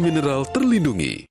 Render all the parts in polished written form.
mineral terlindungi.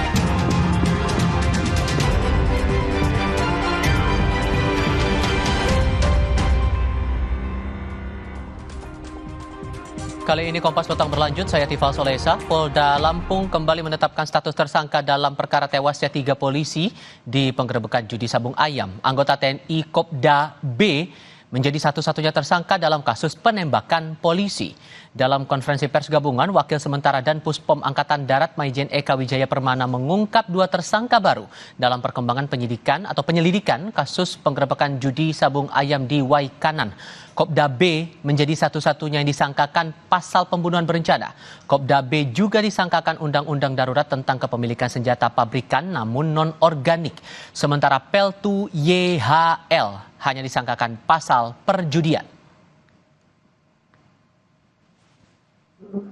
Kali ini Kompas Petang berlanjut, saya Tifal Solesa. Polda Lampung kembali menetapkan status tersangka dalam perkara tewasnya 3 polisi di penggerebekan judi sabung ayam. Anggota TNI Kopda B menjadi satu-satunya tersangka dalam kasus penembakan polisi. Dalam konferensi pers gabungan, Wakil Sementara dan Puspom Angkatan Darat Maijen Eka Wijaya Permana mengungkap 2 tersangka baru dalam perkembangan penyelidikan kasus penggerebekan judi sabung ayam di Waikanan. Kopda B menjadi satu-satunya yang disangkakan pasal pembunuhan berencana. Kopda B juga disangkakan Undang-Undang Darurat tentang kepemilikan senjata pabrikan namun non-organik. Sementara Peltu YHL hanya disangkakan pasal perjudian.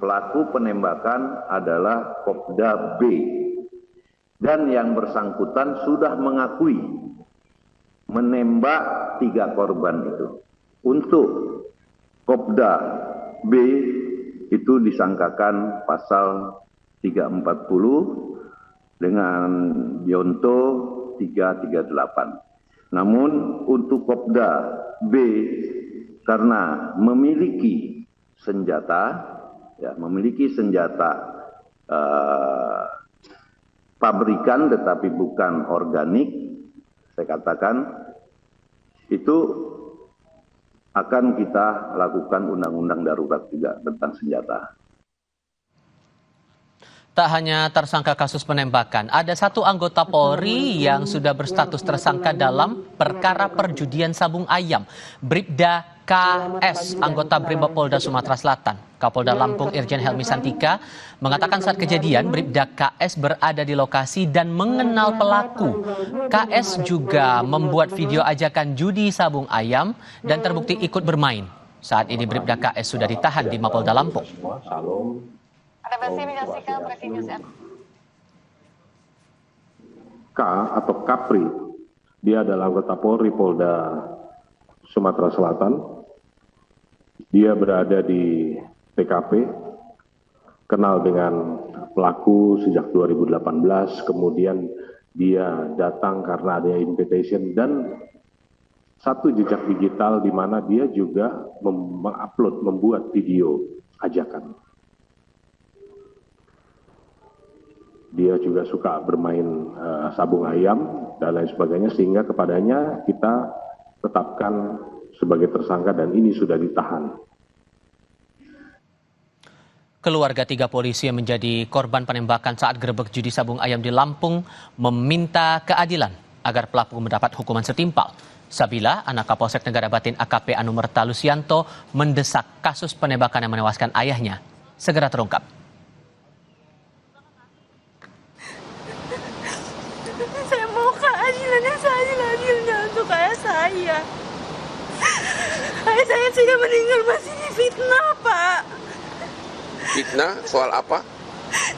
Pelaku penembakan adalah Kopda B dan yang bersangkutan sudah mengakui menembak 3 korban itu. Untuk Kopda B itu disangkakan pasal 340 dengan Yonto 338. Namun untuk Kopda B karena memiliki senjata pabrikan tetapi bukan organik, saya katakan itu akan kita lakukan undang-undang darurat juga tentang senjata. Tak hanya tersangka kasus penembakan, ada 1 anggota Polri yang sudah berstatus tersangka dalam perkara perjudian sabung ayam. Bribda KS, anggota Brimopolda Sumatera Selatan. Kapolda Lampung Irjen Helmi Santika mengatakan saat kejadian Bribda KS berada di lokasi dan mengenal pelaku. KS juga membuat video ajakan judi sabung ayam dan terbukti ikut bermain. Saat ini Bribda KS sudah ditahan di Mapolda Lampung. Anda masih menyaksikan Breaking News N. K atau Kapri, dia adalah anggota Polri Polda Sumatera Selatan. Dia berada di TKP, kenal dengan pelaku sejak 2018, kemudian dia datang karena ada invitation dan satu jejak digital di mana dia juga membuat video ajakan. Dia juga suka bermain sabung ayam dan lain sebagainya, sehingga kepadanya kita tetapkan sebagai tersangka dan ini sudah ditahan. Keluarga 3 polisi yang menjadi korban penembakan saat gerebek judi sabung ayam di Lampung meminta keadilan agar pelaku mendapat hukuman setimpal. Sabila, anak Kapolsek Negara Batin AKP Anumerta Lusianto, mendesak kasus penembakan yang menewaskan ayahnya segera terungkap. Saya mau keadilan yang seadil-adilnya untuk ayah saya. Ayah saya sudah meninggal masih difitnah, Pak. Fitnah soal apa?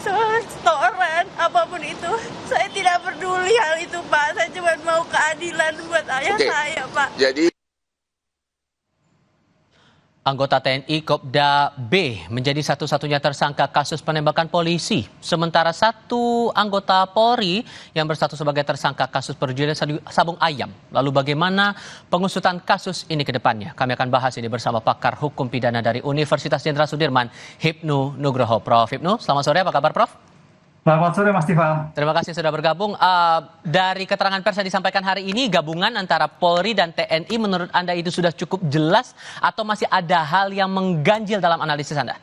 Soal setoran, apapun itu. Saya tidak peduli hal itu, Pak. Saya cuma mau keadilan buat ayah saya, Pak. Jadi Anggota TNI Kopda B menjadi satu-satunya tersangka kasus penembakan polisi. Sementara 1 anggota Polri yang berstatus sebagai tersangka kasus perjudian sabung ayam. Lalu bagaimana pengusutan kasus ini ke depannya? Kami akan bahas ini bersama pakar hukum pidana dari Universitas Jenderal Sudirman, Hipnu Nugroho. Prof. Hipnu, selamat sore, apa kabar Prof? Selamat sore Mas Tifal. Terima kasih sudah bergabung. Dari keterangan pers yang disampaikan hari ini, gabungan antara Polri dan TNI menurut Anda itu sudah cukup jelas atau masih ada hal yang mengganjil dalam analisis Anda?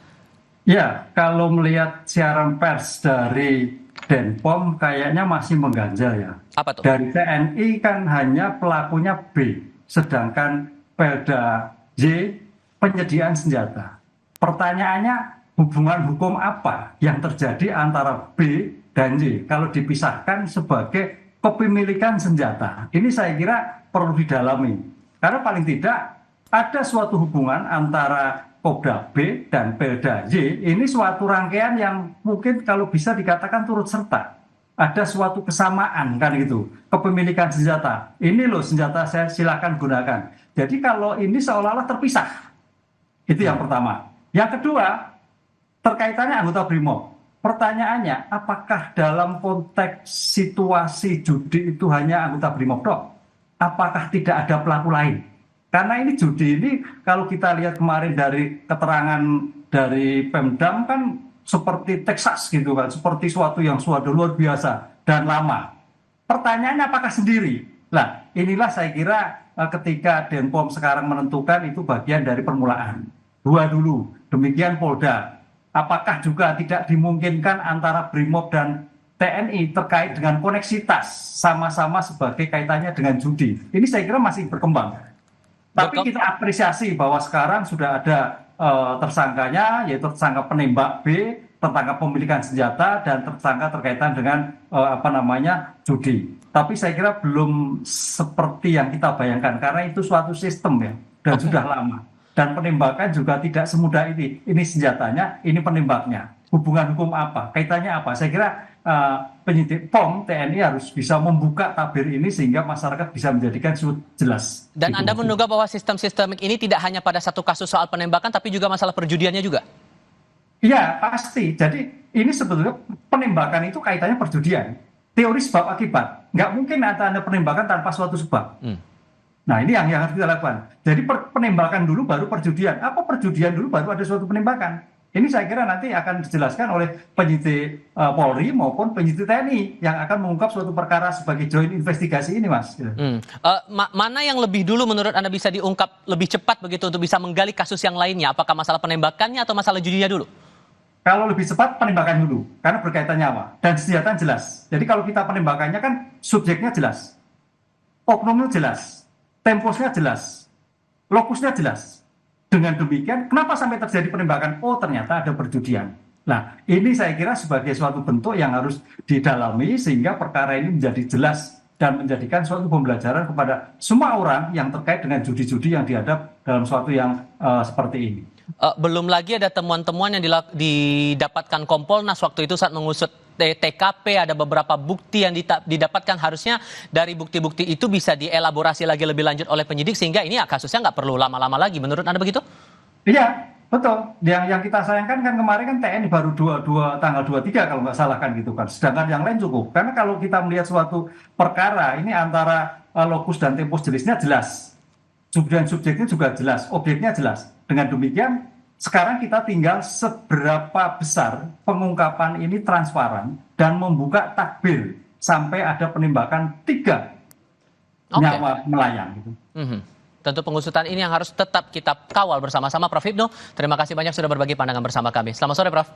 Ya, kalau melihat siaran pers dari Denpom kayaknya masih mengganjal ya. Apa tuh? Dari TNI kan hanya pelakunya B, sedangkan Pelda Y penyediaan senjata. Pertanyaannya, hubungan hukum apa yang terjadi antara B dan Y kalau dipisahkan sebagai kepemilikan senjata? Ini saya kira perlu didalami. Karena paling tidak ada suatu hubungan antara Kopda B dan Pelda Y. Ini suatu rangkaian yang mungkin kalau bisa dikatakan turut serta. Ada suatu kesamaan kan gitu. Kepemilikan senjata. Ini loh senjata saya silakan gunakan. Jadi kalau ini seolah-olah terpisah. Itu yang pertama. Yang kedua, terkaitannya anggota BRIMOB. pertanyaannya, apakah dalam konteks situasi judi itu hanya anggota Brimob tok? Apakah tidak ada pelaku lain? Karena ini judi ini kalau kita lihat kemarin dari keterangan dari Pemdam kan seperti Texas gitu kan, seperti suatu yang luar biasa dan lama. Pertanyaannya apakah sendiri? Nah, inilah saya kira ketika Denpom sekarang menentukan itu bagian dari permulaan. Dua dulu, demikian Polda. Apakah juga tidak dimungkinkan antara Brimob dan TNI terkait dengan koneksitas sama-sama sebagai kaitannya dengan judi? Ini saya kira masih berkembang. Tapi kita apresiasi bahwa sekarang sudah ada tersangkanya, yaitu tersangka penembak B, tersangka pemilikan senjata, dan tersangka terkaitan dengan judi. Tapi saya kira belum seperti yang kita bayangkan, karena itu suatu sistem ya, dan sudah lama. Dan penembakan juga tidak semudah ini. Ini senjatanya, ini penembaknya. Hubungan hukum apa? Kaitannya apa? Saya kira penyidik POM TNI harus bisa membuka tabir ini sehingga masyarakat bisa menjadikan jelas. Dan Anda menduga bahwa sistem sistemik ini tidak hanya pada satu kasus soal penembakan, tapi juga masalah perjudiannya juga? Iya, pasti. Jadi ini sebetulnya penembakan itu kaitannya perjudian. Teori sebab akibat. Nggak mungkin ada penembakan tanpa suatu sebab. Nah, ini yang harus kita lakukan. Jadi penembakan dulu baru perjudian. Apa perjudian dulu baru ada suatu penembakan? Ini saya kira nanti akan dijelaskan oleh penyidik Polri maupun penyidik TNI yang akan mengungkap suatu perkara sebagai joint investigasi ini, Mas. Mana yang lebih dulu menurut Anda bisa diungkap lebih cepat begitu untuk bisa menggali kasus yang lainnya? Apakah masalah penembakannya atau masalah judinya dulu? Kalau lebih cepat penembakan dulu, karena berkaitan nyawa dan senjata jelas. Jadi kalau kita penembakannya kan subjeknya jelas, oknumnya jelas, temposnya jelas, lokusnya jelas. Dengan demikian, kenapa sampai terjadi penembakan? Oh, ternyata ada perjudian. Nah, ini saya kira sebagai suatu bentuk yang harus didalami sehingga perkara ini menjadi jelas dan menjadikan suatu pembelajaran kepada semua orang yang terkait dengan judi-judi yang dihadap dalam suatu yang seperti ini. Belum lagi ada temuan-temuan yang didapatkan Kompolnas waktu itu saat mengusut TKP, ada beberapa bukti yang didapatkan, harusnya dari bukti-bukti itu bisa dielaborasi lagi lebih lanjut oleh penyidik sehingga ini kasusnya nggak perlu lama-lama lagi. Menurut Anda begitu? Iya, betul. Yang kita sayangkan kan kemarin kan TNI baru tanggal 23 kalau nggak salah kan gitu kan. Sedangkan yang lain cukup. Karena kalau kita melihat suatu perkara ini antara lokus dan tempus jenisnya jelas. Subjeknya juga jelas, objeknya jelas. Dengan demikian, sekarang kita tinggal seberapa besar pengungkapan ini transparan dan membuka takbir sampai ada penembakan 3 nyawa melayang. Gitu. Tentu pengusutan ini yang harus tetap kita kawal bersama-sama. Prof. Hipnu, terima kasih banyak sudah berbagi pandangan bersama kami. Selamat sore, Prof.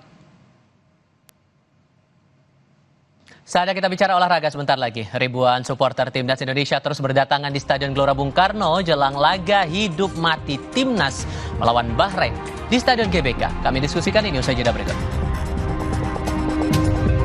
Saatnya kita bicara olahraga sebentar lagi. Ribuan supporter Timnas Indonesia terus berdatangan di Stadion Gelora Bung Karno jelang laga hidup mati Timnas melawan Bahrain di Stadion GBK. Kami diskusikan ini usai jeda berikut.